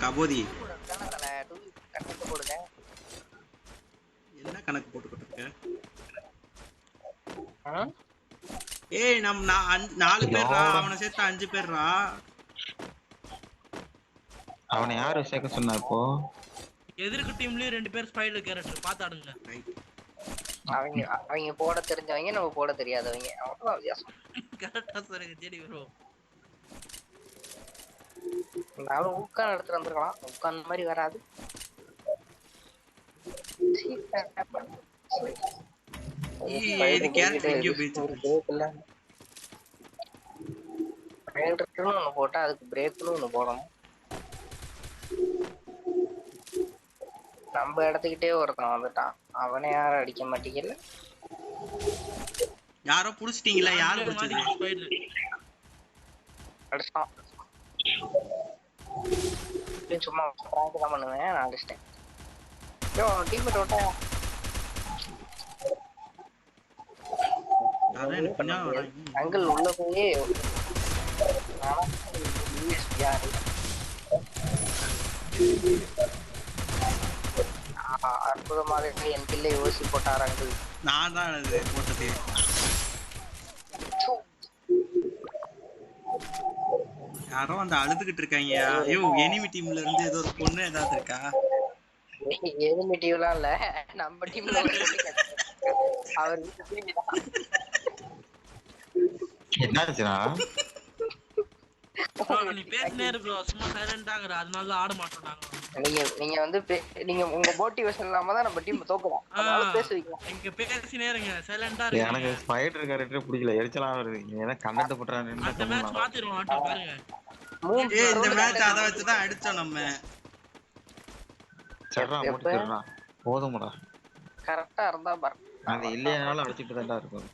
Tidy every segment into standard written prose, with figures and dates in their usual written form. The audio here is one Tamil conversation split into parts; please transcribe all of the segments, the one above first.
கபோதி கணக்கு போடுங்க. என்ன கணக்கு போட்டுக்கிட்டு இருக்க? ஆ? ஏய் நம்ம 4 பேர்ரா, அவனை சேர்த்து 5 பேர்ரா. அவனை யாரு சேர்க்க சொன்னா இப்போ? எதிர்க்கு டீம்லயும் 2 பேர் ஸ்பைடர் கேரக்டர் பாத்தாடுங்க. அவங்க போட தெரிஞ்சவங்க, நம்ம போட தெரியாதவங்க, அவ்வளவுதான் வித்தியாசம். கரெக்டா சொல்லுங்க தேடி வரும். நானும் ஊக்கான் எடுத்துட்டு வந்துருக்கலாம், ஊக்கான் மாதிரி வராது. ஒண்ணு போட்டா அதுக்கு பிரேக்னு ஒண்ணு போடணும். நம்ம இடத்துக்கிட்டே ஒருத்தன் வந்துட்டான், அவனை யாரும் அடிக்க மாட்டீங்கல்ல? யாரோ புடிச்சிட்டீங்களா? யாரு புடிச்சது? அடிச்சான். சும்மா பிராங்க் தான் பண்ணுவேன், நான் அடிச்சிட்டேன். யோ டீம்மேட் ஓட்டா அங்கிள் உள்ள போய் யாரு அற்புதமாக என் பிள்ளை யோசி போட்டார் அங்கிள். நான் தான் அது போட்டது. யாரோ அந்த அழுதுகிட்டு இருக்காங்க. ஐயோ எனிமி டீம்ல இருந்து ஏதோ ஒரு பொண்ணு ஏதாவது இருக்கா? எனிமி டீம்லாம் இல்ல, நம்ம டீம்ல அவர் என்னாச்சுனா நீ பேசினே இருக்க, சும்மா சைலண்டாங்கற, அதனால ஆட மாட்டோம் நாங்க. நீங்க வந்து நீங்க உங்க மோட்டிவேஷன் இல்லாம தான் நம்ம டீம் தோக்குறோம். அதனால பேசுவீங்க. நீங்க பேசினே இருங்க, சைலண்டா இருங்க. எனக்கு ஸ்பைடர் கேரக்டர் பிடிக்கல, எரிச்சலா வருது. நீ என்ன கண்டென்ட் பண்றானே. அந்த மேட்ச் மாத்திடுவோம் ஆட்டோ பாருங்க. ஏய் இந்த மேட்ச் அத வச்சு தான் அடிச்சோம் நம்ம. சர்ரா முடிச்சிரறா. போதும்டா. கரெக்ட்டா இருந்தா பாரு. அது இல்லையனால அடிச்சிட்டு தான்டா இருக்கும்.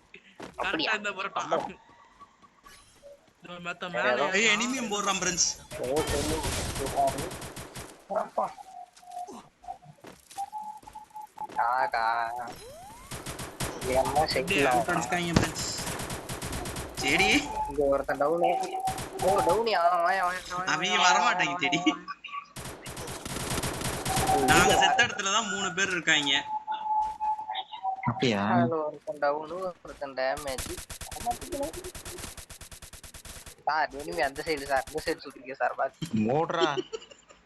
கரெக்ட்டா இந்த வரட்டும். இந்த மத்த மேல ஏய் எனிமியும் போடுறான் ஃப்ரெண்ட்ஸ். அப்பா ஆடா என்ன செக்கில அடிச்சாங்க ஃப்ரெண்ட்ஸ். சரி இங்க ஒருத்தன் டவுன். ஓ டவுன் அவங்க வர மாட்டாங்க. சரி நாங்க செத்த இடத்துல தான் 3 பேர் இருக்காங்க. அப்படியே ஒருத்தன் டவுன், ஒருத்தன் டேமேஜ். சார் எனிமி அந்த சைடு சார், இந்த சைடு சுத்திங்க சார். பாத்து மூட்றா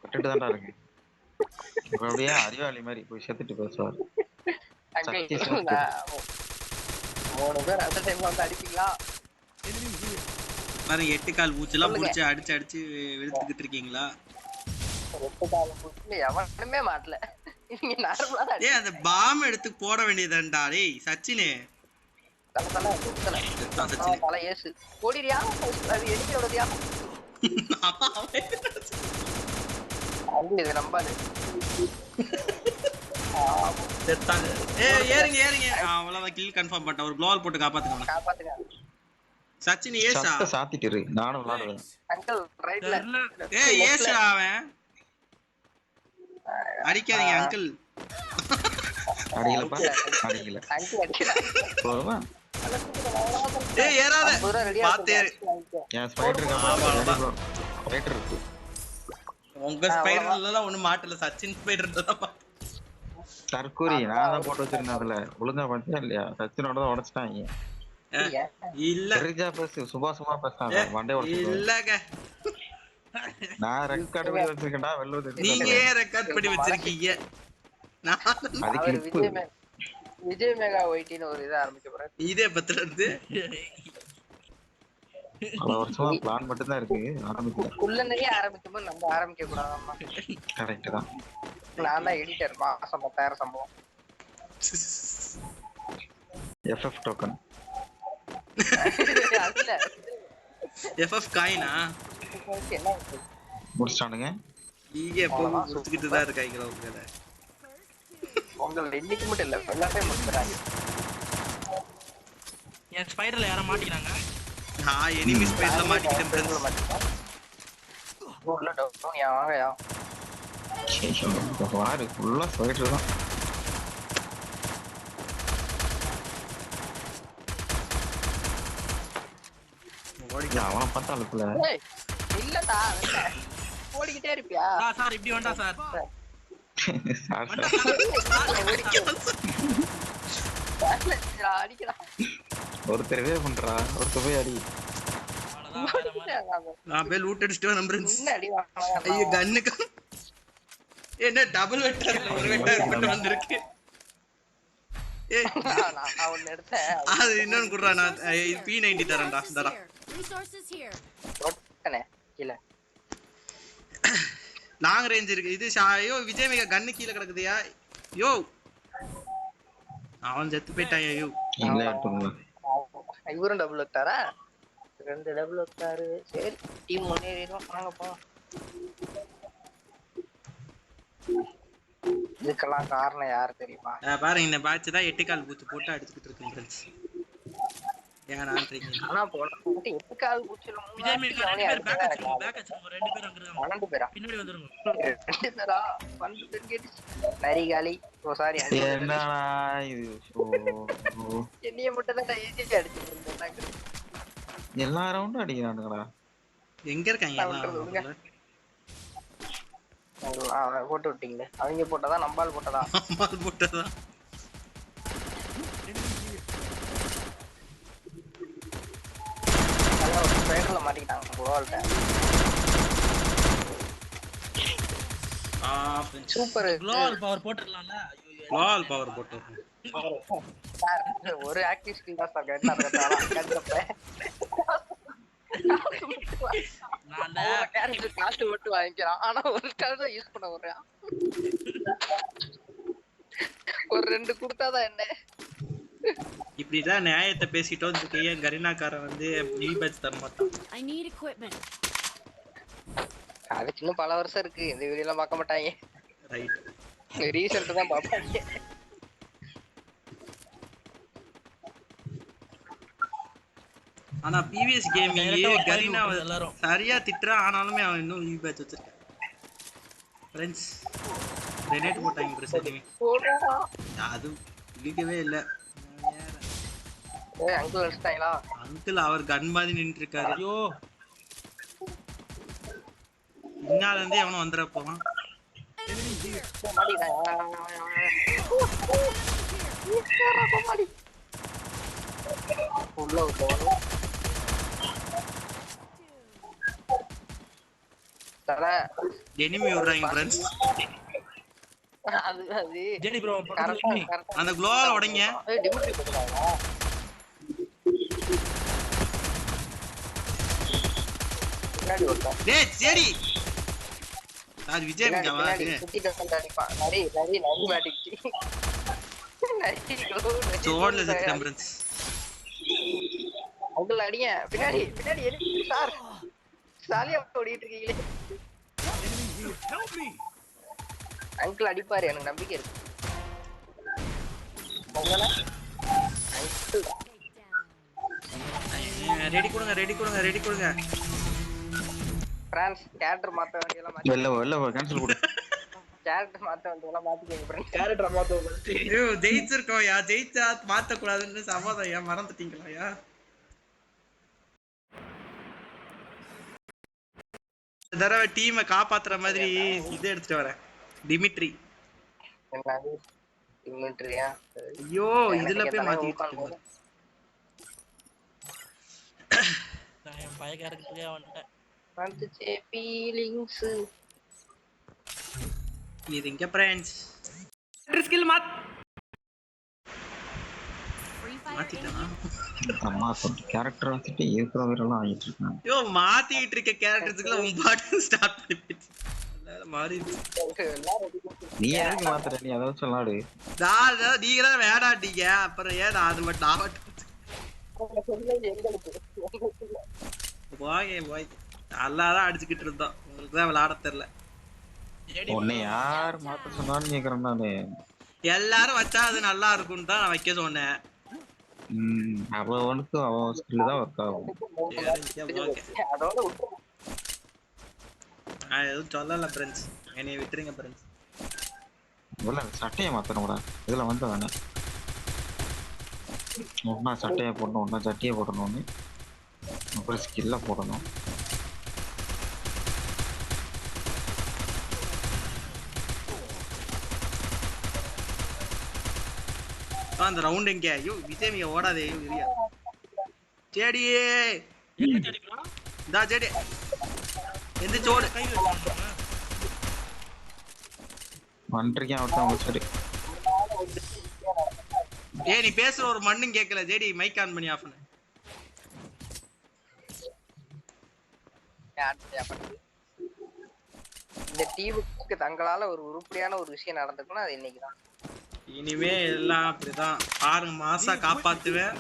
விட்டுட்டு தான்டா இருக்கு. அப்படியே அறிவாளி மாதிரி போய் செத்துட்டு பேசுவார். 3 பேர் அந்த டைம்ல வந்து அடிப்பீங்களா? பாருங்க 8 கால் பூச்செல்லாம் புடிச்சு அடிச்சு வெளுத்துக்கிட்டு இருக்கீங்களா? 8 கால் பூச்சில எவனுமே மாட்டல. நீங்க நார்மலா தான். டேய் அந்த பாம் எடுத்து போட வேண்டியதான்டா. டேய் சச்சினே தல ஏசு ஓடிரியா? அது எடிக்கோடதியா? இது நம்பாது. செத்தாங்க. ஏய் ஏறுங்க ஏறுங்க. அவ்வளவுதான் கில் கன்ஃபார்ம் பண்ணிட்டேன். ஒரு க்ளோவல் போட்டு காப்பாத்துங்க. சச்சின் ஏசா சாத்திட்டு இரு, நானும் விளையாடுவேன். அங்கிள் ரைட்ல. ஏய் ஏசா அவன். அடிக்காதீங்க அங்கிள். அடிக்கலப்பா அடிக்கல. அங்கிள் அடிக்கல. போதுமா? ஏய் ஏறாத. பாத்து ஏன் ஸ்பைடர் கம்பா ஸ்பைடர் இருக்கு. உங்க ஸ்பைடர்ல ஒண்ணு மாட்டல, சச்சின் ஸ்பைடர் தான். தற்கூரி நான் தான் போட்டு வச்சிருந்தேன். அதுல ஒழுங்கா பண்ணியா இல்லையா? சச்சினோட தான் உடைச்சிட்டாங்க. இல்ல தெரிஞ்சா பேசு, சும்மா பேசாத. மண்டே உடைச்சு இல்லங்க. நான் ரெக்கார்ட் பண்ணி வச்சிருக்கேன்டா. வெல்வது நீங்க ரெக்கார்ட் பண்ணி வச்சிருக்கீங்க. அதுக்கு விஜய் மெகா ஒய்டின்னு ஒரு இத ஆரம்பிக்க போறேன். இதே பத்தில இருந்து பல வருஷமா பிளான் மட்டும் தான் இருக்கு, ஆரம்பிக்கல. குள்ளனையே ஆரம்பிக்கும்போது நம்ம ஆரம்பிக்க கூடாதாம்மா? கரெக்ட் தான். நான் தான் எடிட்டர். மாசம் 10,000 சம்பளம். எஃப்எஃப் டோக்கன் அதுல எஃப்எஃப் காயினா என்ன முடிச்சிட்டானுங்க. இங்க எப்பவும் சுத்திக்கிட்டு தான் இருக்காங்களா உங்களை? உங்களை இன்னைக்கு மட்டும் இல்ல, எல்லாத்தையும் முடிச்சுறாங்க. என் ஸ்பைடர்ல யார மாட்டிக்கிறாங்க? நான் எனிமி ஸ்பைடர்ல மாட்டிக்கிட்டேன் ஃப்ரெண்ட்ஸ். உள்ள டவுன் வாங்கயா. வாரு ஃபுல்லா ஸ்பைடர் தான். ஓடிக்க அவன பார்த்தா அழுக்கல. இல்லடா ஓடிக்கிட்டே ஓடிட்டே இருப்பியா சார் இப்படி வேண்டாம் சார். சார் வந்தா சார் சார். அடிக்கிறான் ஒருத்தரவே பண்றா ஒருத்தர் போய் அடி அவ்வளவுதான் வேற மாதிரி. நான் போய் லூட் அடிச்சுட்டு வரேன் ஃப்ரெண்ட்ஸ். என்ன அடி வாங்கினா ஐயோ கன்னுக்கு என்ன டபுள் வெட்டர்ல ஒரு வெட்டர் மட்டும் வந்திருக்கு. ஏய் நான் ஒண்ணு எடுத்தேன் அது இன்னொன்னு குடுறா. நான் P90 தரேன்டா. Tura Resources here. போட்டனே கீழ லாங் ரேஞ்ச் இருக்கு. இது ஐயோ விஜய் மேகா கன்னு கீழ கிடக்குதுயா. யோ அவன் செத்து போயிட்டான். ஐயோ இல்ல எடுத்துங்க இவரும் டபுள் வைத்தாரா 2 டபுள் வைத்தாரு சரி டீம் முன்னேறிடும் வாங்க போலாம் இதுக்கெல்லாம் காரணம் யாரு தெரியுமா பாருங்க இந்த பேட்ச் தான் 8 கால் பூத்து போட்டு அடிச்சுக்கிட்டு இருக்கேன் ஃப்ரெண்ட்ஸ். ஏன் நான் ட்ரைனிங் ஆனா போன 8 கால் பூச்சில விஜய் மேல 2 பேர் பேக் அடிச்சுங்க. பேக் அடிச்சுங்க. 2 பேர் அங்க இருக்காங்க. 12 பேரா பின்னாடி வந்துருங்க. 2 பேரா 12 பேர் கேட்டுச்சு நரிகாலி ஓ சாரி என்னடா இது என்னைய மட்டும் தான் ஈஸியா அடிச்சிட்டு இருந்தேன் எல்லா ரவுண்டும் அடிக்கிறானுங்கடா எங்க இருக்காங்க எல்லாம்? போட்டு விட்டீங்களே அவங்க போட்டதா நம்பால் போட்டதா அம்மாள் போட்டதான். ஸ்பைடர்ல மாட்டிக்கிட்டாங்க குளோவால்ட்ட சூப்பர் குளோவல் பவர் போட்டுடலாம்ல. ஐயோ வால் பவர் போட்டு. சார் ஒரு ஆக்டிவ் ஸ்கில் தான் சார் கேட்டா நான் கேரக்டர் காஸ்ட் மட்டும் வாங்கிக்கிறான் ஆனா ஒரு கார்டு தான் யூஸ் பண்ண வர்றான் ஒரு 2 கொடுத்தாதான் என்ன இப்படிதான் நியாயத்தை பேசிட்டோம். ஏன் கரீனாக்காரன் வந்து நியூ பேட்ச் தர மாட்டான். I need equipment. அதுக்கு இன்னும் பல வருஷம் இருக்கு இந்த வீடியோ எல்லாம் பார்க்க மாட்டாங்க ரைட். ரீசெண்ட் தான் பார்ப்பாங்க ஆனா பிவிஎஸ் கேமிங் கரீனா எல்லாரும் சரியா திட்டுறான். ஆனாலுமே அவன் இன்னும் நியூ பேட்ச் வச்சிருக்கான். ஃப்ரெண்ட்ஸ் கிரேனேட் போட்டாங்க பிரச்சனை. அது பிடிக்கவே இல்ல. ஏய் அங்கிள் அடிச்சிட்டாங்களா அங்கிள் அவர் கன் மாதிரி நின்று இருக்காரு. ஐயோ பின்னால இருந்தே அவனும் வந்துட போவான். உள்ள உள்ள தர எனிமி விடுறாங்க ஃப்ரெண்ட்ஸ். அது அது ஜெனி ப்ரோ கரெக்டா கரெக்டா அந்த குளோவால் உடைங்க. ஏய் டிமிட்ரி போடுறாங்க பின்னாடி ஓட்டா டேய் சரி அது விஜய் பின்னாடி மேகாவா? பின்னாடி சுத்திட்டு வந்து அடிப்பான் நரி நரி நரி மாட்டிக்கிச்சு நரி சோர்ல செத்துட்டேன் ஃப்ரெண்ட்ஸ். அங்கிள் அடிங்க பின்னாடி பின்னாடி எரிஞ்சு சார் சாலியா ஓடிட்டு இருக்கீங்களே அங்கிள் அடிப்பாரு எனக்கு நம்பிக்கை இருக்கு உங்களை அங்கிள் ரெடி கொடுங்க ரெடி கொடுங்க ரெடி கொடுங்க. பிரான்ஸ் கேரக்டர் மாத்த வேண்டியெல்லாம் மாத்தி வெளில வெளில கேன்சல் கொடு கேரக்டர் மாத்த வேண்டியெல்லாம் மாத்திக்கங்க பிரான்ஸ் கேரக்டர் மாத்த ஐயோ ஜெயிச்சிருக்கோம் யா. ஜெயிச்சா மாத்த கூடாதுன்னு சமாதானம் யா. மறந்துட்டீங்களா யா? இந்த தடவை டீமை காப்பாத்துற மாதிரி இது எடுத்துட்டு வரேன். டிமிட்ரி. என்னது இன்வென்டரியா ஐயோ இதுல போய் மாத்திட்டு நான் என் பய கேரக்டரே வந்துட்டேன். வந்துச்சே ஃபீலிங்ஸ் இது இங்க ஃப்ரெண்ட்ஸ் ஸ்கில் மாத் Free fire மாத்திட்டேனா? அம்மா சொல்ற கேரக்டர் வந்துட்டு இருக்கிற வீரெல்லாம் ஆகிட்டு இருக்காங்க ஐயோ மாத்திட்டு இருக்க கேரக்டர்ஸ்க்குலாம் உன் பாட்டு ஸ்டார்ட் பண்ணிடுச்சு. அதனால மாறிடுச்சு. நீ எதுக்கு மாத்துற நீ அதை சொல்லாடு நீங்க தான் வேடாட்டீங்க. அப்புறம் ஏன் அது மட்டும் ஆகட்டும். போய் போய் நல்லாதான் அடிச்சுக்கிட்டு இருந்தோம். உங்களுக்கு தான் விளையாட தெரியல. உன்னை யார் மாத்த சொன்னான்னு கேக்குறேன் நானு எல்லாரும் வச்சா அது நல்லா இருக்கும்னு தான் நான் வைக்க சொன்னேன். அவனுக்கு அவன் ஸ்கில் தான் ஒர்க் ஆகும் அதோட விட்டு நான் எதுவும் சொல்லல ஃப்ரெண்ட்ஸ். என்னைய விட்டுருங்க ஃப்ரெண்ட்ஸ். இல்ல சட்டையை மாத்தணும்டா இதுல வந்து வேணா ஒன்னா சட்டையை போடணும் ஒன்னா சட்டையை போடணும்னு அப்புறம் ஸ்கில்ல போடணும் அந்த ரவுண்ட் எங்க? ஐயோ விஜய் நீங்க ஓடாதே. ஐயோ விரியா ஜேடியே. எங்க தேடிக்கலாம் இந்தா ஜேடி எந்த சோடு கை வச்சு வந்துருக்கேன் ஒருத்தன் சரி. ஏய் நீ பேசுற ஒரு மண்ணும் கேட்கல. ஜேடி மைக் ஆன் பண்ணி ஆஃப் பண்ணு. இந்த டீமுக்கு தங்களால ஒரு உருப்படியான ஒரு விஷயம் நடந்துக்கணும், அது இன்னைக்குதான். இனிமே எல்லாம் அப்படிதான். 6 மாசம் காப்பாத்துவேன்.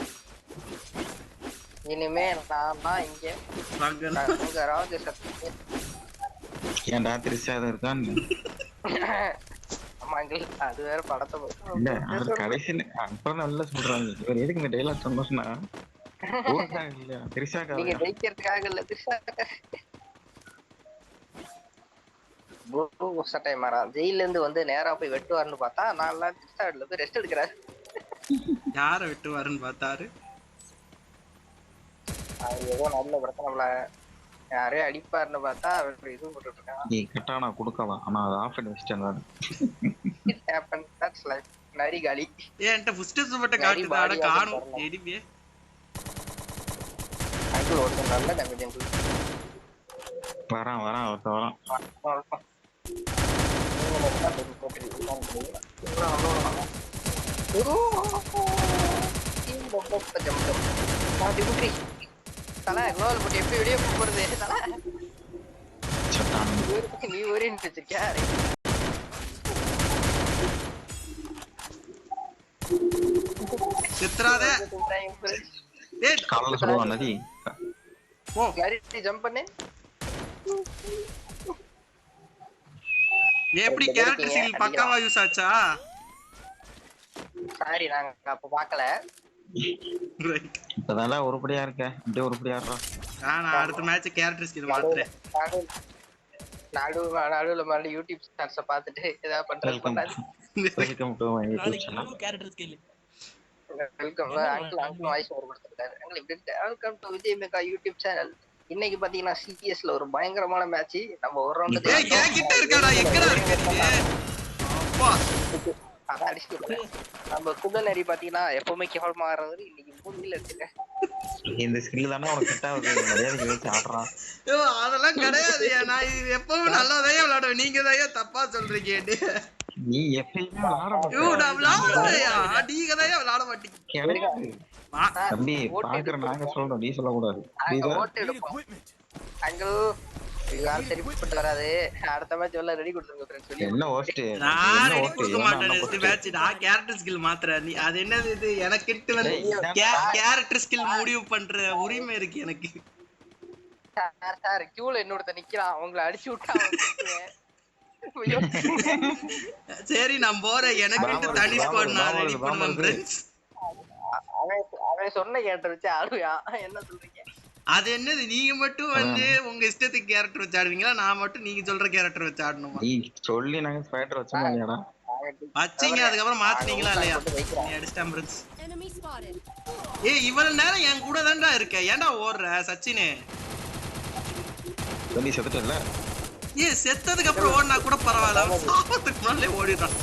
இனிமே நான் தான் இங்க உங்க ராஜ சக்தி. ஏன்டா திருச்சாத இருக்கான் ஆமாங்கள், அது வேற படத்தை இல்ல அவர் கடைசியில அப்புறம் நல்லா சொல்றாங்க. இவர் எதுக்கு இந்த டைலாக் சொன்னோம்னா இல்ல திருச்சாக்கா நீங்க ஜெயிக்கிறதுக்காக இல்ல, சட்டை மாறா ஜெயில இருந்து வந்து நேரா போய் வெட்டுவாருன்னு பார்த்தா நான் திருச்சாடுல போய் ரெஸ்ட் எடுக்கிறாரு. யார வெட்டுவாருன்னு பார்த்தாரு. அது ஏதோ நல்ல பிரச்சனை யாரே அடிப்பாருன்னு பார்த்தா அவர் இதுவும் போட்டுட்டு இருக்காங்க. நீ கட்டானா கொடுக்கலாம், ஆனா அதை ஆஃப் பண்ணி வச்சிட்டேன். நரி காலி ஏன்ட்ட ஃபர்ஸ்ட் சூப்பர்ட்ட காட்டுது. அட காணோம் எடிவே. அங்கிள் ஒரு நல்ல டேமேஜ் அங்கிள். வரான் ஒருத்தன் வரான். தல குளோவல் போட்டு எப்படி வெளியே போறது தல? சட்டான் நீ ஒரே வச்சிருக்கியா? சித்ராதே. டேய் காலைல சொல்லுவான் நதி. ஓ கிளாரிட்டி ஜம்ப் பண்ணு. எப்படி கேரக்டர் ஸ்கில் பக்காவா யூஸ் ஆச்சா? சாரி நாங்க அப்ப பார்க்கல. ரைட். இப்பதான் உருப்படியா இருக்க, அப்படியே உருப்படியா இருறா. நான் அடுத்த மேட்ச் கேரக்டர் ஸ்கில் மாத்துறேன். நடுவுல மறுபடியும் யூடியூப் ஸ்டார்ஸ பார்த்துட்டு ஏதாவது பண்றது பண்ணாது. Welcome to my YouTube channel. Character skill welcome uncle voice over கொடுத்திருக்காரு. அங்கிள் இப்படி welcome to Vijay Megha YouTube channel. இன்னைக்கு பாத்தீங்கன்னா சிஎஸ்ல ஒரு பயங்கரமான மேட்ச். நம்ம ஒரு ரவுண்ட் ஏய் ஏன் கிட்ட இருக்கடா? எங்கடா இருக்க நீ? அப்பா அத அடிச்சிட்டு நம்ம குகநரி பாத்தீங்கன்னா எப்பவுமே கேவலமா ஆடுறது. இன்னைக்கு மூஞ்சில இருக்குங்க. இந்த ஸ்கில் தானே உனக்கு செட் ஆகுது. மரியாதைக்கு வச்சு ஆடுறான். ஐயோ அதெல்லாம் கிடையாது. நான் இது எப்பவும் நல்லாதான் விளையாடுவேன். நீங்க தான் தப்பா சொல்றீங்க. நீ எப்பயுமே விளையாட ஐயோ நான் விளையாடுறையா? நீங்க தான் விளையாட மாட்டீங்க. தம்பி பாக்குற நாங்க சொல்றோம், நீ சொல்லக்கூடாது. ஓட்டு எடுப்போம் அங்கிள். சரிப்பட்டு வராது. அடுத்த மேட்ச் எல்லாம் ரெடி கொடுத்துருங்க ஃப்ரெண்ட்ஸ். என்ன ஹோஸ்ட்? நான் ரெடி கொடுக்க மாட்டேன். நெக்ஸ்ட் மேட்ச் நான் கேரக்டர் ஸ்கில் மாத்துறேன். நீ அது என்னது இது? எனக்கு கிட்ட வந்து கேரக்டர் ஸ்கில் முடிவு பண்ற உரிமை இருக்கு எனக்கு. சார் கியூல இன்னொருத்த நிக்கிறான். அவங்கள அடிச்சு விட்டா சரி நான் போறேன். எனக்கு தனி ஸ்குவாட் நான் ரெடி பண்ணுவேன் ஃப்ரெண்ட்ஸ். அவன் சொன்ன கேரக்டர் வச்சு ஆடுவியா? என்ன சொல்றீங்க? அது என்னது? நீங்க மட்டும் வந்து உங்க இஷ்டத்துக்கு கேரக்டர் வச்சு ஆடுவீங்களா? நான் மட்டும் நீங்க சொல்ற கேரக்டர் வச்சு ஆடணுமா? நீ சொல்லி நாங்க ஸ்பைடர் வச்சோம்டா. வச்சீங்க அதுக்கப்புறம் மாத்துனீங்களா இல்லையா? நீ அடிச்சிட்டான் ஃப்ரெண்ட்ஸ். Enemy spotted. ஏய் இவ்வளவு நேரம் என் கூட தான்டா இருக்க. ஏன்டா ஓடுற சச்சினே? நீ செத்துட்டல. ஏய் செத்ததுக்கு அப்புறம் ஓடுனா கூட பரவாயில்ல. சாவத்துக்கு முன்னாலே ஓடிறான்.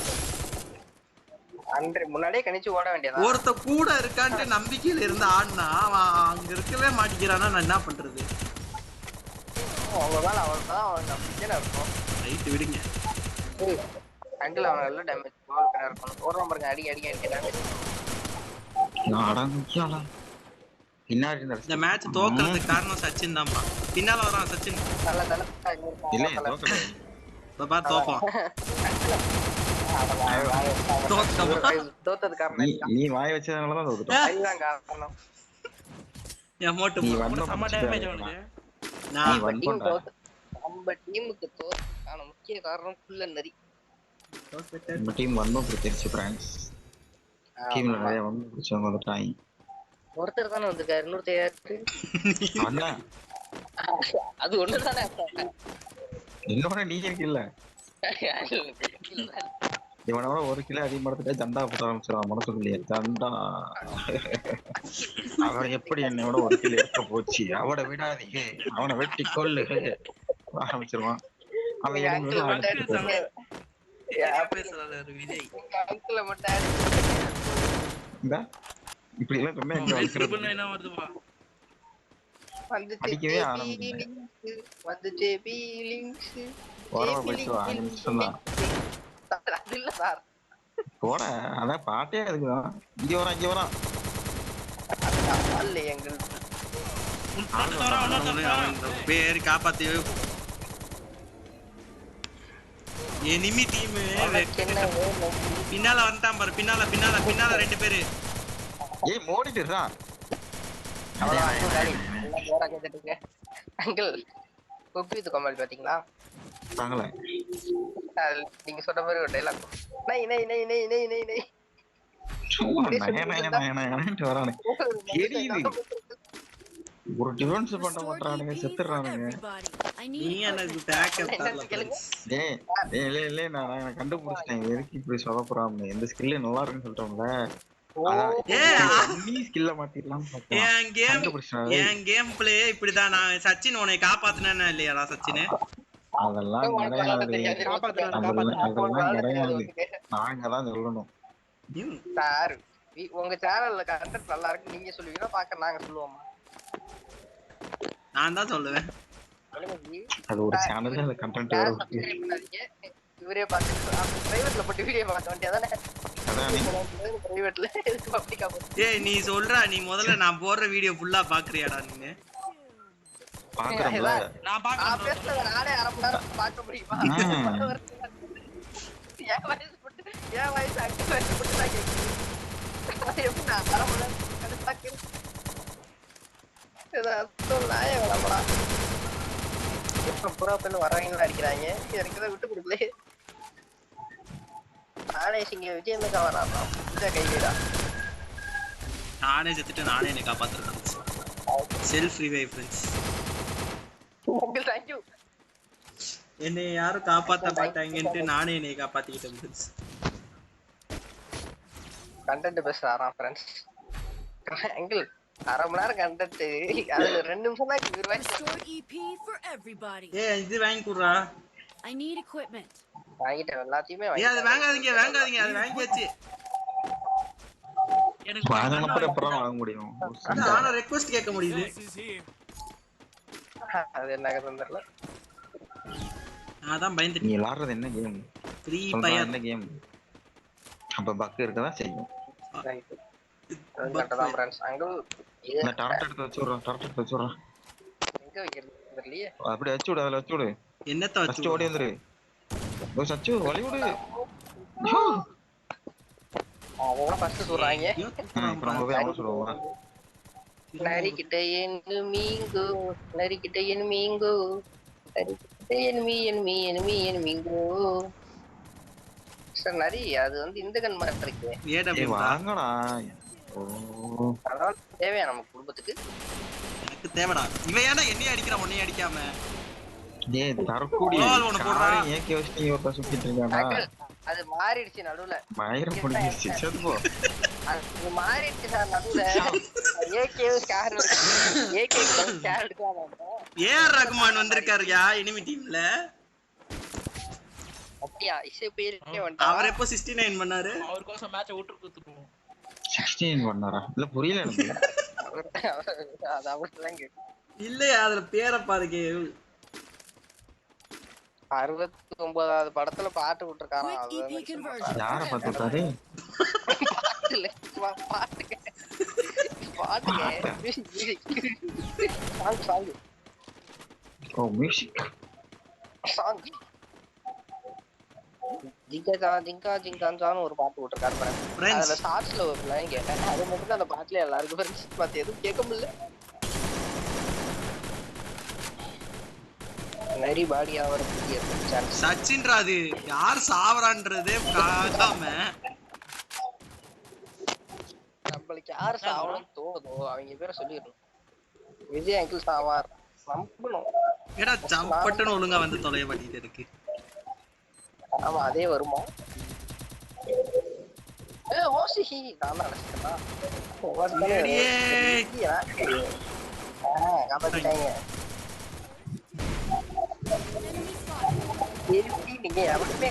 முன்னாடியே கணிச்சு ஓட வேண்டியதா? ஒருத்த கூட இருக்கான்ட்டு நம்பிக்கையில இருந்து ஆடுனா அவன் அங்க இருக்கவே மாட்டிக்கிறானா? நான் என்ன பண்றது? அவங்க மேல அவன்தான் அவன் நம்பிக்கையில இருக்கும். ரைட் விடுங்க. அங்கிள் அவன் நல்ல டேமேஜ் இருக்கும். ஒரு நம்பருக்கு அடி டேமேஜ். நான் அடங்கியால பின்னாடி இந்த மேட்ச் தோக்கிறதுக்கு காரணம் சச்சின் தான்ப்பா. பின்னால வரான் சச்சின். இல்ல தோக்கல. பாப்பா தோப்போம். தோத்தது காரணம் நீ வாய் வச்சதனால தான் தோத்துட்டோம். அதுதான் காரணம். என் மோட்டு நீ வந்த சம டேமேஜ் அவனுக்கு. நான் நம்ம டீமுக்கு தோற்கான முக்கிய காரணம் ஃபுல்ல நரி. நம்ம டீம் வந்தோம் பிடிச்சிருச்சு ஃப்ரெண்ட்ஸ். டீம்ல நிறைய வந்து பிடிச்சவங்க வந்துட்டாங்க. ஒருத்தர் தானே வந்திருக்காரு. இன்னொருத்தர் அண்ணா அது ஒண்ணுதானே. என்னோட நீ இருக்குல்ல. இவனோட 1 கிலோ அதிகமா எடுத்துட்டா ஜண்டா போட ஆரம்பிச்சிடான். மனசுக்குள்ளேயே ஜண்டா. அவன் எப்படி என்னோட 1 கிலோ எடுக்க போச்சு? அவனை விடாதீங்க, அவனை வெட்டி கொள்ளு ஆரம்பிச்சிருவான். அவன் பேசுறாரு விஜய். அங்கிள் மட்டும் இந்த இப்படி எல்லாம் சொன்னா எங்க ட்ரிபிள் வந்துக்கிறது? 9 வருதுப்பா. அடிக்கவே ஆரம்பிக்கல. வந்துச்சு பீலிங்ஸ் ஓரமா போயிட்டு வா, 5 நிமிஷம் தான். அது இல்ல சார். போட அதான் பாட்டே அதுக்குதான். இங்க வரான் அல்ல எங்கள் உள்பிரண்ட் தவிர அவனே அவன் இந்த பேர் காப்பாத்தி எனிமி டீம் என்ன வேணும்? பின்னால வந்துட்டான் பாரு, பின்னால 2 பேரு. ஏய் மோடிட்டுறா. அவ்வளவு அங்கிள் டாடி எல்லாம் ஜோரா கேட்டுட்டு இருக்கேன். அங்கிள் குப்பி வித் கமல் பாத்தீங்களா? தாங்களே. நீங்க சொன்ன மாதிரி ஒரு டைலாக். நை நை நை நை நை நை நை. சும்மா நயனன்ட்டு வரானே. தெரியுது. ஒரு டிஃபென்ஸ் பண்ண Restored மாட்டானுங்க, EP for செத்துறானுங்க. everybody. I நீ need எனக்கு equipment. பேக்கப் தரல ஃப்ரெண்ட்ஸ். டேய் டேய் இல்ல நான் கண்டுபிடிச்சிட்டேன். எதுக்கு இப்படி சொதப்புறான்னு. எந்த ஸ்கில் நல்லா இருக்குன்னு சொல்லிட்டோம்ல. அதான் நீ ஸ்கில்ல மாத்திரலாம் பார்த்தேன். என் கேம் பிளே இப்படிதான். நான் சச்சின் உன்னை காப்பாத்துனேன்னா இல்லையாடா சச்சின்? அதெல்லாம் கிடையாது. அதெல்லாம் கிடையாது. நாங்க தான் சொல்லணும். சார் உங்க சேனல்ல கண்டென்ட் நல்லா இருக்கு நீங்க சொல்லுவீங்க, பாக்க நாங்க சொல்லுவோமா? நான் தான் சொல்லுவேன். அது ஒரு சேனல்ல அந்த கண்டென்ட் வரும். இவரே பாத்து பிரைவேட்ல போட்டு வீடியோ பார்க்க வேண்டியதானே? அதான் பிரைவேட்ல பப்ளிக்கா போட்டு ஏய் நீ சொல்றா, நீ முதல்ல நான் போடுற வீடியோ ஃபுல்லா பாக்குறியாடா நீங்க? பாக்குறோம்ல. நான் நான் பாக்குறேன். பேசுறத நானே அரை மணி நேரம் பார்க்க முடியுமா? என் வயசு போட்டு என் வயசு அஞ்சு வயசு போட்டு தான் கேட்குது. எப்படி நான் அரை மணி நேரம் கடுப்பா கேட்குறேன். நாயே விளம்படா புறா பெண்ணு வர்றாங்கன்னு அடிக்கிறாங்க. எனக்கு தான் விட்டு கொடுக்கல. நானே இங்க விஜயமேகா வராமா இந்த கைவிடா. நானே செத்துட்டு நானே என்னை காப்பாத்துறேன். Self revive friends. உங்களுக்கு தேங்க்யூ. என்னை யாரும் காப்பாத்த மாட்டாங்கன்ட்டு நானே என்னை காப்பாத்திக்கிட்டேன் ஃப்ரெண்ட்ஸ். கண்டென்ட் பேசுறாராம் ஃப்ரெண்ட்ஸ். அங்கிள் அரை மணி நேரம் கண்டென்ட் அதுல 2 நிமிஷம் தான் இவர் Restore EP for everybody. ஏய் இது வாங்கி குடுறா. I need equipment. வாங்கிட்டேன் எல்லாத்தையுமே ஏய் அது வாங்காதீங்க அது வாங்கியாச்சு. எனக்கு வாங்கினா அப்புறம் வாங்க முடியும். ஆனா ரெக்வெஸ்ட் கேட்க முடியுது. அது என்ன தெரியல. நான் தான் பயந்துட்டேன். நீ விளையாடுறது என்ன கேம்? ஃப்ரீ சொல்றா ஃபயர் என்ன கேம்? அப்ப பக் இருக்கதான் செய்யும். கரெக்ட்டா ஃப்ரெண்ட்ஸ். அங்கிள் இந்த டார்ட் எடுத்து வச்சுறோம். எங்க வைக்கிறது தெரியலையே. அப்படி வச்சு விடு, அதுல வச்சு விடு. என்னத்த ஃபர்ஸ்ட் வச்சு ஓடி வந்துரு. ஓ சச்சு வலி விடு. அவங்க ஃபர்ஸ்ட் சொல்றாங்க. இப்ப நம்ம போய் அவன் சொல்லுவோம். நரிக்கிட்ட என் மீங்கோ நரிக்கிட்ட என் மீங்கோ நரிக்கிட்ட என் மீங்கோ. சார் நரி அது வந்து இந்த கன் மாதிரி இருக்கு. ஏடபிள்யூ வாங்கடா. ஓ அதனால தேவையா நம்ம குடும்பத்துக்கு? எனக்கு தேவைடா. இவன் ஏன்டா என்னைய அடிக்கிறான் உன்னைய அடிக்காம? டேய் தரக்கூடி காரை ஏகே வச்சு ஒருத்த சுத்திட்டு இருக்கானா? அது மாறிடுச்சு நடுவுல. மயிர புடிச்சிச்சு செத்துப்போ. அது மாறிடுச்சு சார் நடுவுல. ஏகே ஸ்கார் ஏகே ஸ்கார் எடுக்காம ஏஆர் ரகுமான் வந்திருக்காருயா எனிமி டீம்ல. அப்படியா? இசை பேருக்கே வந்துட்டா. அவர் எப்போ 69 பண்ணாரு? அவருக்கோசம் மேட்சை விட்டு கொடுத்துருவோம். 16 பண்ணாரா? இல்ல புரியல எனக்கு. அது அவர்தான் கேட்கும். இல்லையா அதுல பேரை பாருங்க. 69வது படத்துல பாட்டு விட்டுருக்காங்க. Quick EP conversion. யார பார்த்து விட்டாரு? பாட்டுல பாட்டுங்க சாங் ஓ மியூசிக் சாங் ஜிங்கான்னு ஒரு பாட்டு விட்டுருக்காரு பாருங்க. அதுல ஷார்ட்ஸ்ல ஒரு லைன் கேட்டேன். அது மட்டும் தான் அந்த பாட்டுல எல்லாருக்கும் ஃப்ரெண்ட்ஸ் பார்த்து எதுவும் கேட்க முடியல. நரி பாடி ஆவறதுக்கு சான்ஸ். சச்சின்ரா அது யார் சாவறான்றதே பார்க்காம நம்மளுக்கு யார் சாவணும்னு தோணுதோ அவங்க பேரை சொல்லிடணும். விஜய் அங்கிள் சாவார் நம்பணும். ஏடா ஜம்பட்டன்னு ஒழுங்கா வந்து தொலைய மாட்டேங்குது எனக்கு. ஆமா அதே வருமா? ஓசிஹி நான் நினைச்சிட்டேன். காப்பாத்திட்டாங்க. நீங்க எவருமே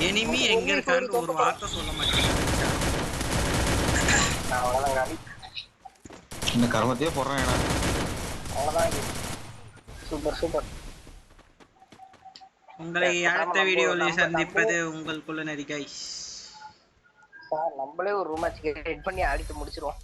எனிமி எங்க இருக்கான்னு ஒரு வார்த்தை சொல்ல மாட்டேங்க. இந்த கர்மத்தையே போடுறேன் ஏன்னா அவ்வளவுதான் சூப்பர் சூப்பர் உங்களை அடுத்த வீடியோவில் சந்திப்பது உங்கள் குள்ளநரி கைஸ். சார் நம்மளே ஒரு ரூம் மேட்ச் கிரியேட் பண்ணி ஆடிட்டு முடிச்சிருவோம்.